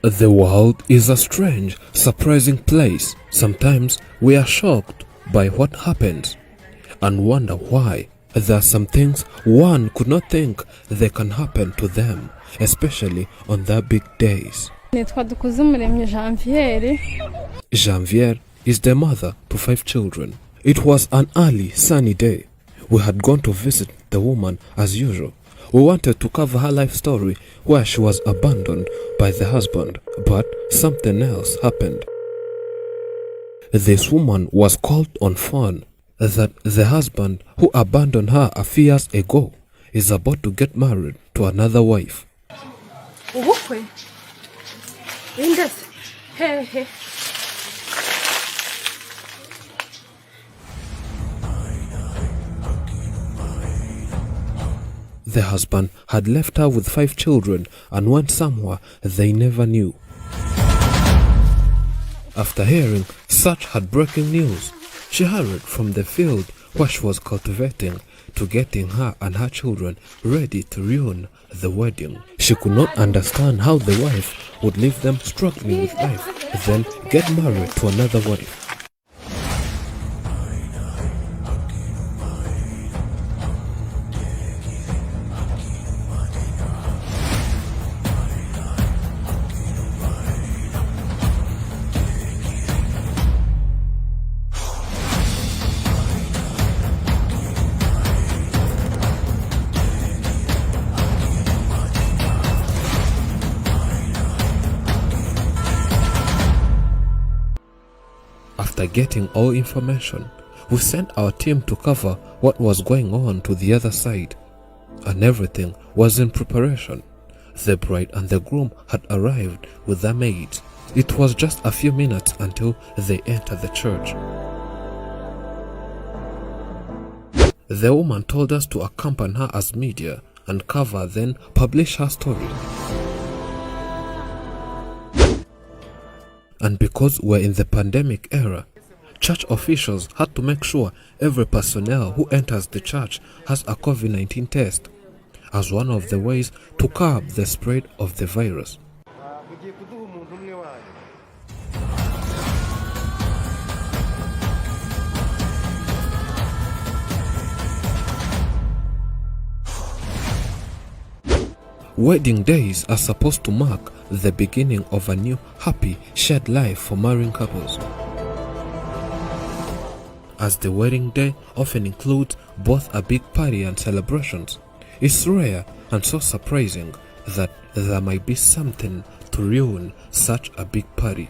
The world is a strange, surprising place. Sometimes we are shocked by what happens and wonder why. There are some things one could not think they can happen to them, especially on their big days. Janvier is the mother to 5 children. It was an early, sunny day. We had gone to visit the woman as usual. We wanted to cover her life story where she was abandoned by the husband, but something else happened. This woman was called on phone that the husband who abandoned her a few years ago is about to get married to another wife. The husband had left her with 5 children and went somewhere they never knew. After hearing such heartbreaking news, she hurried from the field where she was cultivating to getting her and her children ready to ruin the wedding. She could not understand how the wife would leave them struggling with life, then get married to another wife. After getting all information, we sent our team to cover what was going on to the other side, and everything was in preparation. The bride and the groom had arrived with their maids. It was just a few minutes until they entered the church. The woman told us to accompany her as media and cover, then publish her story. And because we're in the pandemic era, church officials had to make sure every personnel who enters the church has a COVID-19 test, as one of the ways to curb the spread of the virus. Wedding days are supposed to mark the beginning of a new, happy, shared life for marrying couples. As the wedding day often includes both a big party and celebrations, it's rare and so surprising that there might be something to ruin such a big party.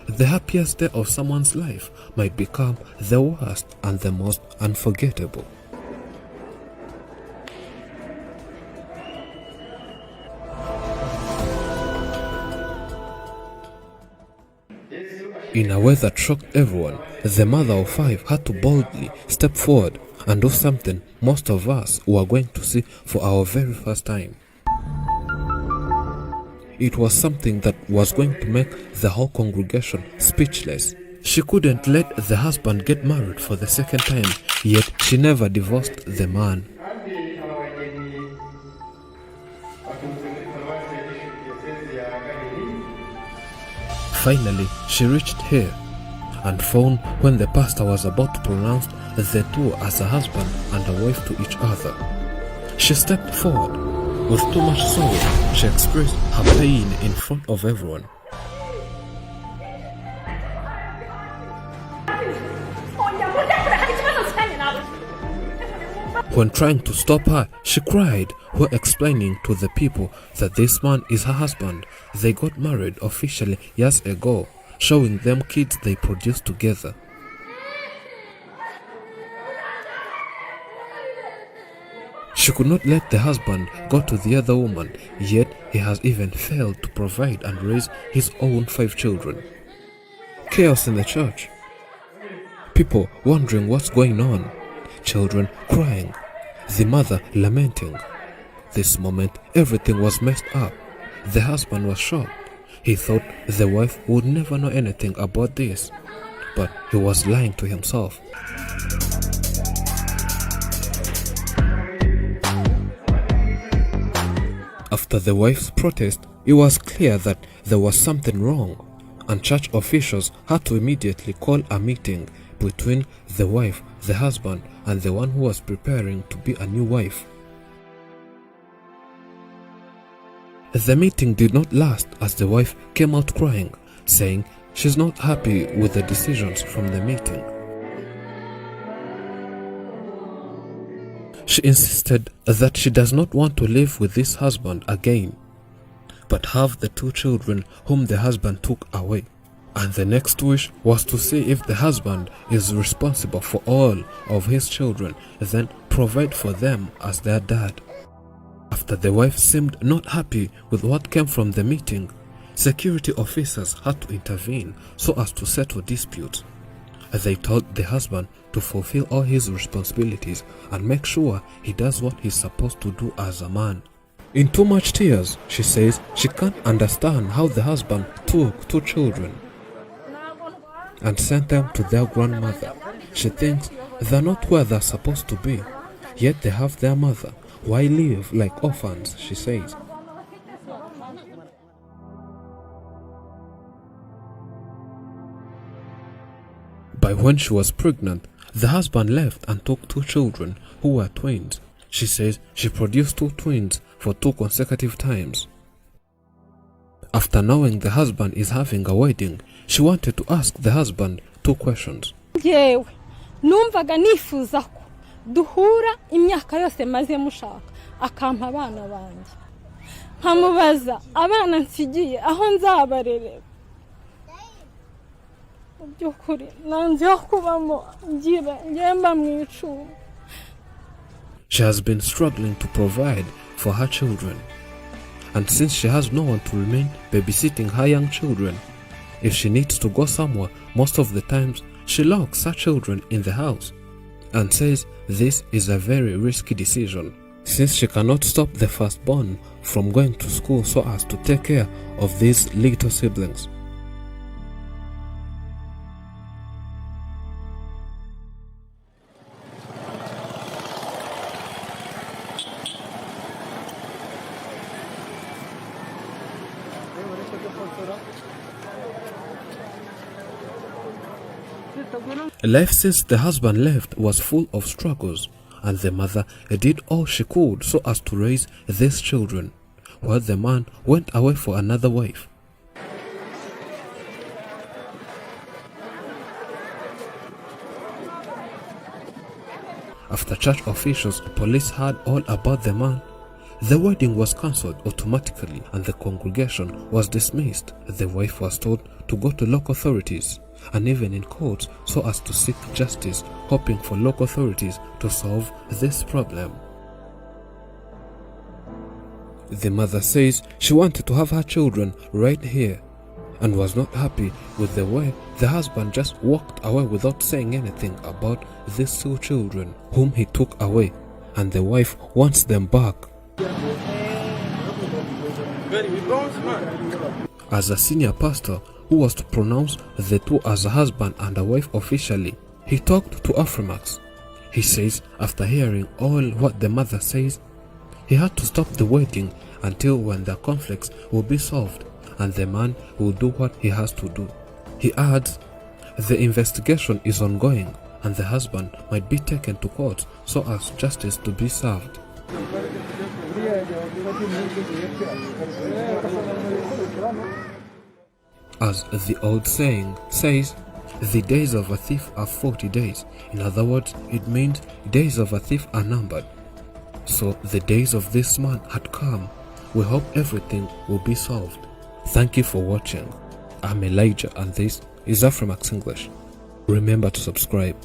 The happiest day of someone's life might become the worst and the most unforgettable. In a way that shocked everyone, the mother of 5 had to boldly step forward and do something most of us were going to see for our very first time. It was something that was going to make the whole congregation speechless. She couldn't let the husband get married for the second time, yet she never divorced the man. Finally, she reached here and found when the pastor was about to pronounce the two as a husband and a wife to each other. She stepped forward. With too much sorrow, she expressed her pain in front of everyone. When trying to stop her, she cried while explaining to the people that this man is her husband. They got married officially years ago, showing them kids they produced together. She could not let the husband go to the other woman, yet he has even failed to provide and raise his own 5 children. Chaos in the church. People wondering what's going on. Children crying. The mother lamenting. This moment, everything was messed up. The husband was shocked. He thought the wife would never know anything about this, but he was lying to himself. After the wife's protest, It was clear that there was something wrong, and church officials had to immediately call a meeting between the wife, the husband, and the one who was preparing to be a new wife. The meeting did not last, as the wife came out crying, saying she's not happy with the decisions from the meeting. She insisted that she does not want to live with this husband again, but have the 2 children whom the husband took away. And the next wish was to see if the husband is responsible for all of his children, then provide for them as their dad. After the wife seemed not happy with what came from the meeting, security officers had to intervene so as to settle disputes. They told the husband to fulfill all his responsibilities and make sure he does what he's supposed to do as a man. In too much tears, she says she can't understand how the husband took 2 children and sent them to their grandmother. She thinks they're not where they're supposed to be, yet they have their mother. Why live like orphans, she says. By when she was pregnant, the husband left and took 2 children who were twins. She says she produced 2 twins for 2 consecutive times. After knowing the husband is having a wedding, she wanted to ask the husband 2 questions. Yewe, numvaga nifuza ko duhura imyaka yose maze mushaka akampa abana banjye. Nkamubaza abana nsigiye aho nzabarerera. Byukuri nanze kubamo ngira ngemba mwicu. She has been struggling to provide for her children, and since she has no one to remain babysitting her young children, if she needs to go somewhere, most of the times she locks her children in the house and says this is a very risky decision, since she cannot stop the firstborn from going to school so as to take care of these little siblings. Life since the husband left was full of struggles, and the mother did all she could so as to raise these children, while the man went away for another wife. After church officials and police heard all about the man, the wedding was cancelled automatically and the congregation was dismissed. The wife was told to go to local authorities and even in courts so as to seek justice, hoping for local authorities to solve this problem. The mother says she wanted to have her children right here and was not happy with the way the husband just walked away without saying anything about these 2 children whom he took away, and the wife wants them back. As a senior pastor who was to pronounce the 2 as a husband and a wife officially, he talked to Afrimax. He says after hearing all what the mother says, he had to stop the wedding until when the conflicts will be solved and the man will do what he has to do. He adds, the investigation is ongoing and the husband might be taken to court so as justice to be served. As the old saying says, the days of a thief are 40 days. In other words, it means days of a thief are numbered. So the days of this man had come. We hope everything will be solved. Thank you for watching. I'm Elijah and this is Afrimax English. Remember to subscribe.